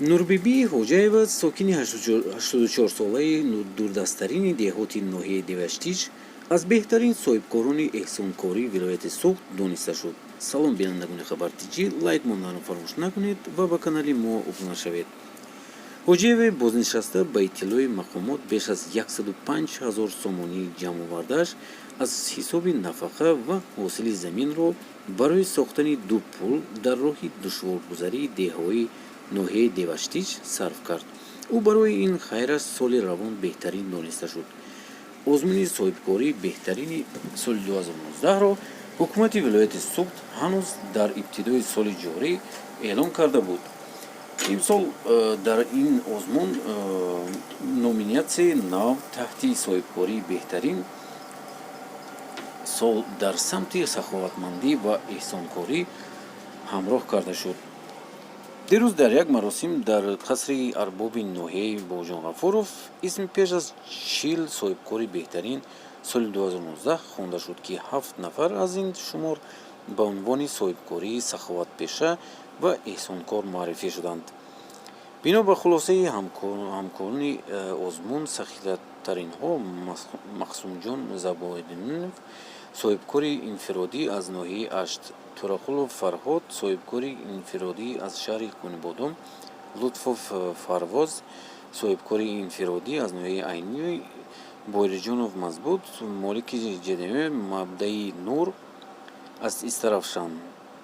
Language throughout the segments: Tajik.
Нурбиби Хоҷаева сокини 84 солаи дурдастарини деҳоти ноҳияи Деваштич аз беҳтарин соҳибкорони эҳсонкории вилояти Суғд дониста шуд. Салом бинандагони Хабар Тч, лайк монданро фаромӯш накунед ва ба канали мо обуна шавед. Хоҷаева бознишаста ба иттилои мақомот беш аз 105 000 сомонӣ ҷамъ овардааш аз ҳисоби нафақа ва ҳосили заминро барои сохтани ду пул дар роҳи душворгузарии деҳаҳои ноҳияи Деваштич сарф кард. Ӯ барои ин хайраш соли равон беҳтарин дониста шуд. Озмуни соҳибкории беҳтарини соли 2019-ро ҳукумати вилояти Суғд ҳанӯз дар ибтидои соли ҷорӣ эълон карда буд. Имсол дар ин озмун номинатсияи нав таҳти соҳибкории беҳтарин сол дар самти саховатмандӣ ва эҳсонкорӣ ҳамроҳ карда шуд. дирӯз дар як маросим дар қасри арбоби ноҳияи Боҷон Ғафуров исми пеш аз 40 соҳибкори беҳтарин соли 2019 хонда шуд, ки 7 нафар аз ин шумор ба унвони соҳибкории саховатпеша ва эҳсонкор муаррифӣ шуданд. бино ба хулосаи ҳамкорони озмун, сахитаринҳо Мақсумҷон Забоидинов соҳибкори инфиродӣ аз ноҳияи Ашт, Турақулов Фарҳод соҳибкори инфиродӣ аз шаҳри Кунибодом, Лутфов Фарвоз соҳибкори инфиродӣ аз ноҳияи Айнӣ, Бойриҷонов Мазбут молики ҷедаме Мабдаи Нур аз Истарафшан,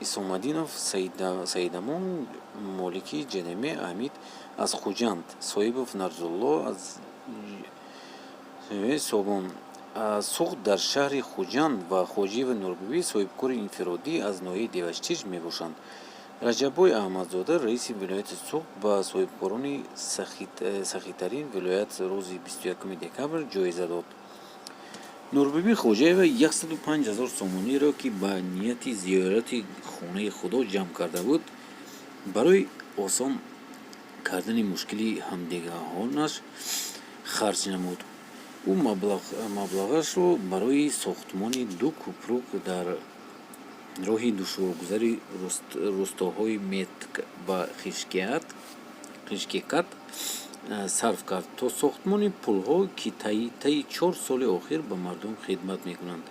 Исомаддинов Саидамон молики ҷедаме Амид аз Хуҷанд, Соибов Нарзулло аз Собон Суғд дар шаҳри Хуҷанд ва Хоҷиева Нурбиби соҳибкори инфиродӣ аз ноҳияи Деваштич мебошанд. Раҷаббой Аҳмадзода раиси вилояти Суғд ба соҳибкорони сахитарин вилоят рӯзи 21 декабр ҷоиза дод. Нурбиби Хоҷаева 105 000 сомониро, ки ба нияти зиёрати хонаи Худо ҷамъ карда буд, барои осон кардани мушкили ҳамдигаронаш харҷ намуд. ӯ маблағашро барои сохтмони ду кӯпрук дар роҳи душворгузари рӯстоҳои Метк ва Хишкекат сарф кард, то сохтмони пулҳо, ки таи 4 соли охир ба мардум хидмат мекунанд.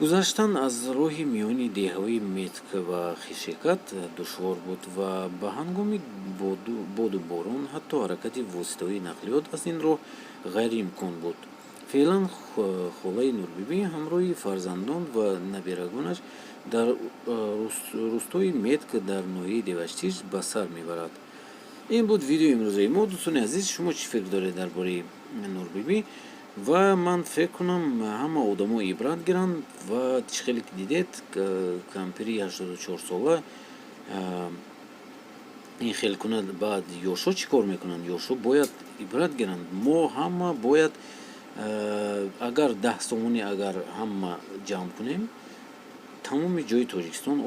гузаштан аз роҳи миёни деҳаҳои Метк ва Хишкекат душвор буд ва ба ҳангоми боду борон ҳатто ҳаракати воситаҳои нақлиёт аз ин роҳ ғайриимкон буд. феълан Холаи Нурбиби ҳамроҳи фарзандон ва набирагонаш дар рӯстои Метк дар ноҳияи Деваштич ба сар мебарад. ин буд видеои имрӯзаи мо. дӯстони азиз, шумо чӣ фикр доред дар бораи Нурбиби? ва ман фикр кунам ҳама одамо ибрат гиранд ва чӣ хеле ки дидед, кампири 84 сола ин хел кунад. баъд ёшо чӣ кор мекунанд? ёшо бояд ибрат гиранд. мо ҳама бояд агар 10 сомонӣ агар ҳама ҷамъ кунем, тамоми ҷои Тоҷикистон